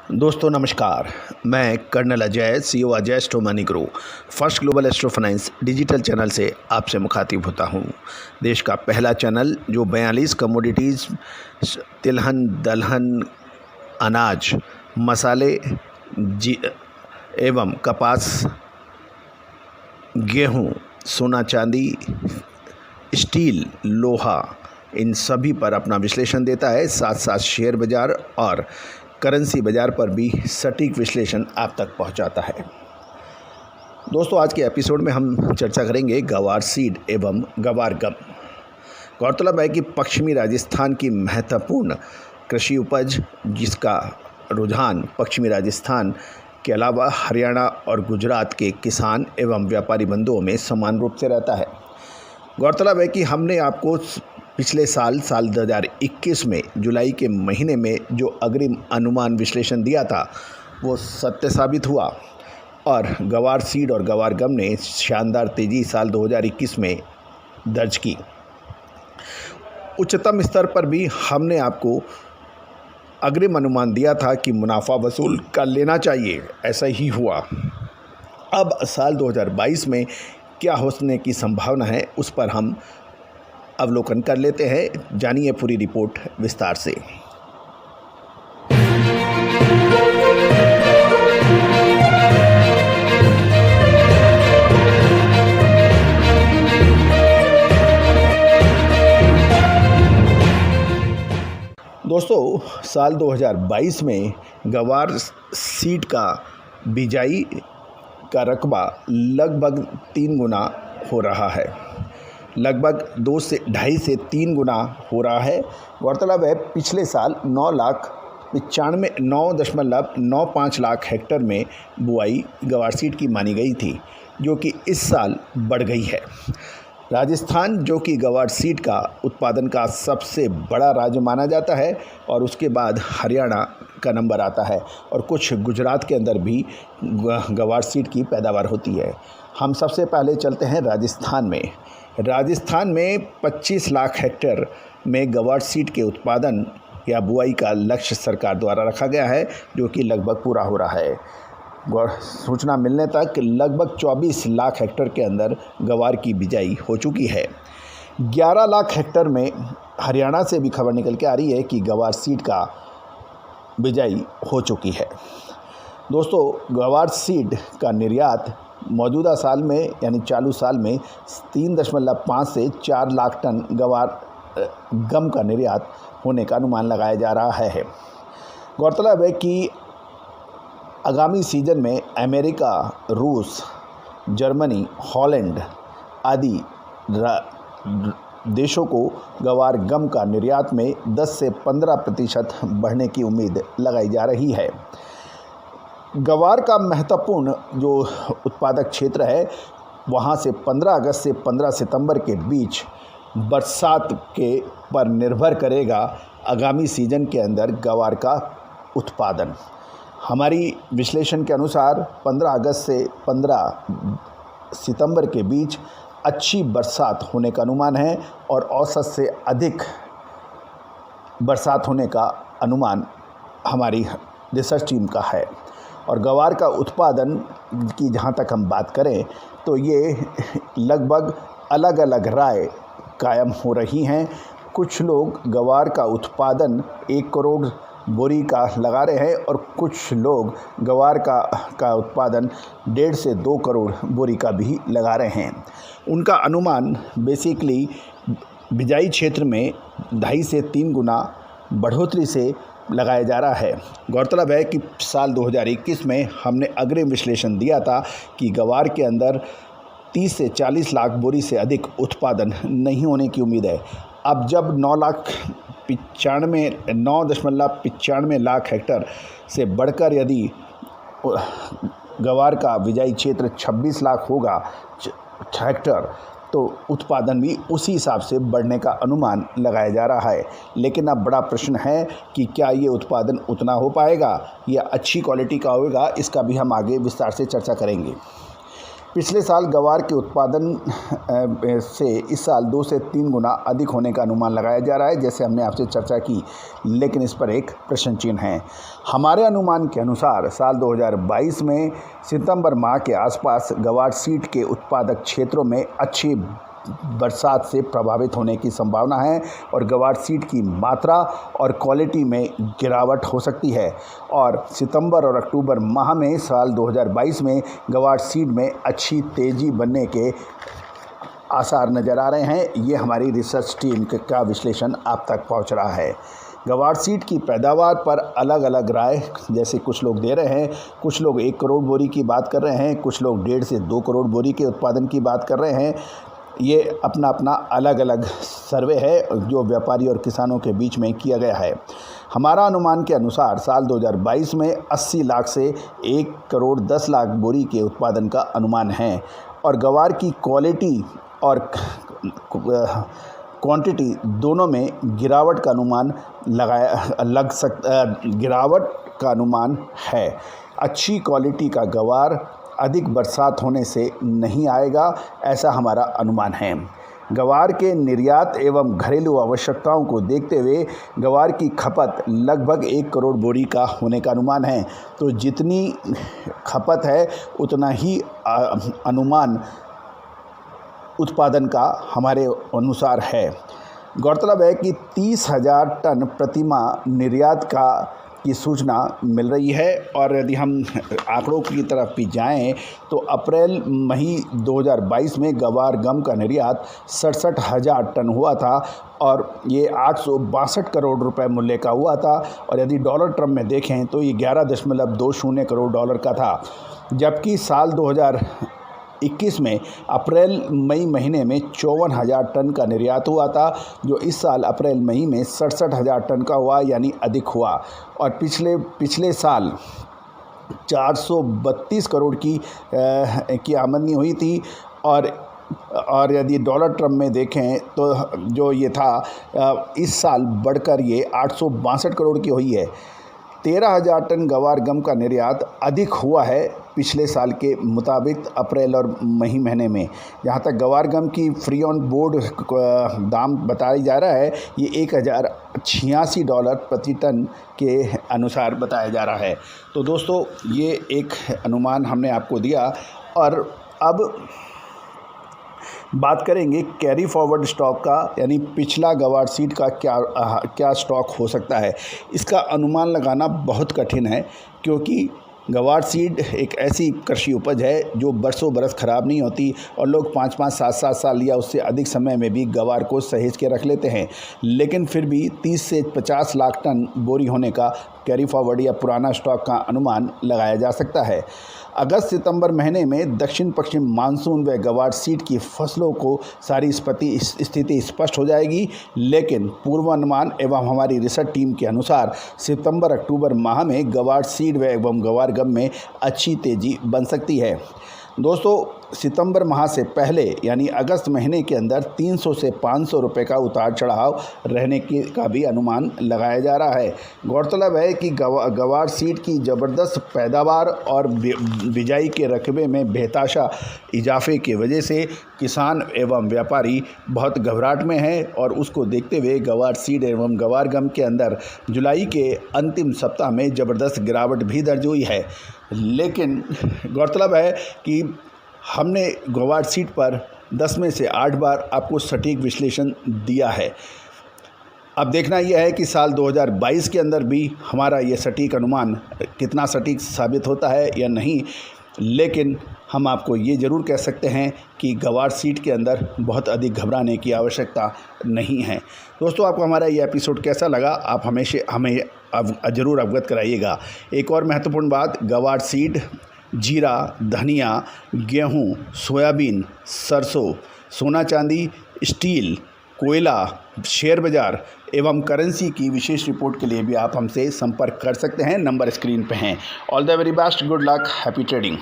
दोस्तों नमस्कार। मैं colonel Ajay, CEO Ajay astro money grow first global astro finance digital channel से आपसे मुखातिब होता हूं। देश का पहला चैनल जो 42 कमोडिटीज़ तिलहन, दलहन, अनाज, मसाले एवं कपास, गेहूं, सोना चांदी, स्टील, लोहा, इन सभी पर अपना विश्लेषण देता है। साथ साथ शेयर बाज़ार और करेंसी बाज़ार पर भी सटीक विश्लेषण आप तक पहुंचाता है। दोस्तों आज के एपिसोड में हम चर्चा करेंगे गवार सीड एवं गवार गम। गौरतलब है कि पश्चिमी राजस्थान की महत्वपूर्ण कृषि उपज, जिसका रुझान पश्चिमी राजस्थान के अलावा हरियाणा और गुजरात के किसान एवं व्यापारी बंधुओं में समान रूप से रहता है। गौरतलब है कि हमने आपको पिछले साल 2021 में जुलाई के महीने में जो अग्रिम अनुमान विश्लेषण दिया था वो सत्य साबित हुआ और गवार सीड और गवार गम ने शानदार तेज़ी साल 2021 में दर्ज की। उच्चतम स्तर पर भी हमने आपको अग्रिम अनुमान दिया था कि मुनाफा वसूल कर लेना चाहिए, ऐसा ही हुआ। अब साल 2022 में क्या होने की संभावना है उस पर हम अवलोकन कर लेते हैं। जानिए पूरी रिपोर्ट विस्तार से। दोस्तों साल 2022 में गवार सीड का बिजाई का रकबा लगभग 3 गुना हो रहा है, लगभग 2.5 से 3 गुना हो रहा है। गौरतलब है पिछले साल 9.95 लाख हेक्टेयर में बुआई गवार सीड की मानी गई थी, जो कि इस साल बढ़ गई है। राजस्थान जो कि गवार सीड का उत्पादन का सबसे बड़ा राज्य माना जाता है और उसके बाद हरियाणा का नंबर आता है और कुछ गुजरात के अंदर भी गवार सीड की पैदावार होती है। हम सबसे पहले चलते हैं राजस्थान में। राजस्थान में 25 लाख हेक्टेयर में गवार सीड के उत्पादन या बुआई का लक्ष्य सरकार द्वारा रखा गया है, जो कि लगभग पूरा हो रहा है। सूचना मिलने तक लगभग 24 लाख हेक्टेयर के अंदर गवार की बिजाई हो चुकी है। 11 लाख हेक्टेयर में हरियाणा से भी खबर निकल के आ रही है कि गवार सीड का बिजाई हो चुकी है। दोस्तों गवार सीड का निर्यात मौजूदा साल में यानी चालू साल में 3.5 से 4 लाख टन गवार गम का निर्यात होने का अनुमान लगाया जा रहा है। गौरतलब है कि आगामी सीजन में अमेरिका, रूस, जर्मनी, हॉलैंड आदि देशों को गवार गम का निर्यात में 10 से 15% बढ़ने की उम्मीद लगाई जा रही है। गवार का महत्वपूर्ण जो उत्पादक क्षेत्र है वहाँ से 15 अगस्त से 15 सितंबर के बीच बरसात के पर निर्भर करेगा आगामी सीजन के अंदर गवार का उत्पादन। हमारी विश्लेषण के अनुसार 15 अगस्त से 15 सितंबर के बीच अच्छी बरसात होने का अनुमान है और औसत से अधिक बरसात होने का अनुमान हमारी रिसर्च टीम का है। और गवार का उत्पादन की जहाँ तक हम बात करें तो ये लगभग अलग अलग राय कायम हो रही हैं। कुछ लोग गवार का उत्पादन 1 करोड़ बोरी का लगा रहे हैं और कुछ लोग गवार का उत्पादन 1.5 से 2 करोड़ बोरी का भी लगा रहे हैं। उनका अनुमान बेसिकली बिजाई क्षेत्र में 2.5 से 3 गुना बढ़ोतरी से लगाया जा रहा है। गौरतलब है कि साल 2021 में हमने अग्रिम विश्लेषण दिया था कि गवार के अंदर 30 से 40 लाख बोरी से अधिक उत्पादन नहीं होने की उम्मीद है। अब जब 9.95 लाख हेक्टेयर से बढ़कर यदि गवार का बिजाई क्षेत्र 26 लाख होगा हेक्टेयर तो उत्पादन भी उसी हिसाब से बढ़ने का अनुमान लगाया जा रहा है। लेकिन अब बड़ा प्रश्न है कि क्या ये उत्पादन उतना हो पाएगा या अच्छी क्वालिटी का होगा, इसका भी हम आगे विस्तार से चर्चा करेंगे। पिछले साल गवार के उत्पादन से इस साल 2 से 3 गुना अधिक होने का अनुमान लगाया जा रहा है, जैसे हमने आपसे चर्चा की, लेकिन इस पर एक प्रश्न चिन्ह है। हमारे अनुमान के अनुसार साल 2022 में सितंबर माह के आसपास गवार सीड के उत्पादक क्षेत्रों में अच्छी बरसात से प्रभावित होने की संभावना है और गवार सीड की मात्रा और क्वालिटी में गिरावट हो सकती है और सितंबर और अक्टूबर माह में साल 2022 में गवार सीड में अच्छी तेज़ी बनने के आसार नज़र आ रहे हैं। ये हमारी रिसर्च टीम का विश्लेषण आप तक पहुंच रहा है। गवार सीड की पैदावार पर अलग अलग राय जैसे कुछ लोग दे रहे हैं, कुछ लोग 1 करोड़ बोरी की बात कर रहे हैं, कुछ लोग 1.5 से 2 करोड़ बोरी के उत्पादन की बात कर रहे हैं। ये अपना अपना अलग अलग सर्वे है जो व्यापारी और किसानों के बीच में किया गया है। हमारा अनुमान के अनुसार साल 2022 में 80 लाख से 1 करोड़ 10 लाख बोरी के उत्पादन का अनुमान है और गवार की क्वालिटी और क्वांटिटी दोनों में गिरावट का अनुमान है। अच्छी क्वालिटी का गवार अधिक बरसात होने से नहीं आएगा, ऐसा हमारा अनुमान है। गवार के निर्यात एवं घरेलू आवश्यकताओं को देखते हुए गवार की खपत लगभग 1 करोड़ बोरी का होने का अनुमान है। तो जितनी खपत है उतना ही अनुमान उत्पादन का हमारे अनुसार है। गौरतलब है कि 30,000 टन प्रतिमाह निर्यात की सूचना मिल रही है और यदि हम आंकड़ों की तरफ भी जाएं तो अप्रैल मई 2022 में गवार गम का निर्यात 67,000 टन हुआ था और ये 862 करोड़ रुपए मूल्य का हुआ था और यदि डॉलर टर्म में देखें तो ये 11.20 करोड़ डॉलर का था, जबकि साल 2021 में अप्रैल मई महीने में 54,000 टन का निर्यात हुआ था, जो इस साल अप्रैल मई में 67,000 टन का हुआ, यानी अधिक हुआ। और पिछले साल 432 करोड़ की आमदनी हुई थी और यदि डॉलर टर्म में देखें तो जो ये था इस साल बढ़कर ये 862 करोड़ की हुई है। 13,000 टन गवार गम का निर्यात अधिक हुआ है पिछले साल के मुताबिक अप्रैल और मई महीने में। जहाँ तक गवार गम की फ्री ऑन बोर्ड दाम बताया जा रहा है, ये $1,086 प्रति टन के अनुसार बताया जा रहा है। तो दोस्तों, ये एक अनुमान हमने आपको दिया और अब बात करेंगे कैरी फॉरवर्ड स्टॉक का, यानी पिछला गवार सीड का क्या स्टॉक हो सकता है। इसका अनुमान लगाना बहुत कठिन है क्योंकि गवार सीड एक ऐसी कृषि उपज है जो बरसों बरस ख़राब नहीं होती और लोग 5-5, 7-7 साल या उससे अधिक समय में भी गवार को सहेज के रख लेते हैं, लेकिन फिर भी 30 से 50 लाख टन बोरी होने का कैरी फॉरवर्ड या पुराना स्टॉक का अनुमान लगाया जा सकता है। अगस्त सितंबर महीने में दक्षिण पश्चिम मानसून व गवार सीड की फसलों को सारी स्थिति स्पष्ट हो जाएगी, लेकिन पूर्वानुमान एवं हमारी रिसर्च टीम के अनुसार सितंबर अक्टूबर माह में गवार सीड एवं गवार गम में अच्छी तेज़ी बन सकती है। दोस्तों, सितंबर माह से पहले यानी अगस्त महीने के अंदर 300 से 500 रुपये का उतार चढ़ाव रहने का भी अनुमान लगाया जा रहा है। गौरतलब है कि गवार सीड की ज़बरदस्त पैदावार और बिजाई के रकबे में बेताशा इजाफे की वजह से किसान एवं व्यापारी बहुत घबराहट में है और उसको देखते हुए गवार सीड एवं गवार गम के अंदर जुलाई के अंतिम सप्ताह में ज़बरदस्त गिरावट भी दर्ज हुई है। लेकिन गौरतलब है कि हमने गवार सीड पर 10 में से 8 बार आपको सटीक विश्लेषण दिया है। अब देखना यह है कि साल 2022 के अंदर भी हमारा ये सटीक अनुमान कितना सटीक साबित होता है या नहीं, लेकिन हम आपको ये ज़रूर कह सकते हैं कि गवार सीड के अंदर बहुत अधिक घबराने की आवश्यकता नहीं है। दोस्तों, आपको हमारा ये एपिसोड कैसा लगा, आप हमें ज़रूर अवगत कराइएगा। एक और महत्वपूर्ण बात, गवार सीड, जीरा, धनिया, गेहूं, सोयाबीन, सरसों, सोना चांदी, स्टील, कोयला, शेयर बाज़ार एवं करेंसी की विशेष रिपोर्ट के लिए भी आप हमसे संपर्क कर सकते हैं। नंबर स्क्रीन पे हैं। All the very best, good luck, happy trading.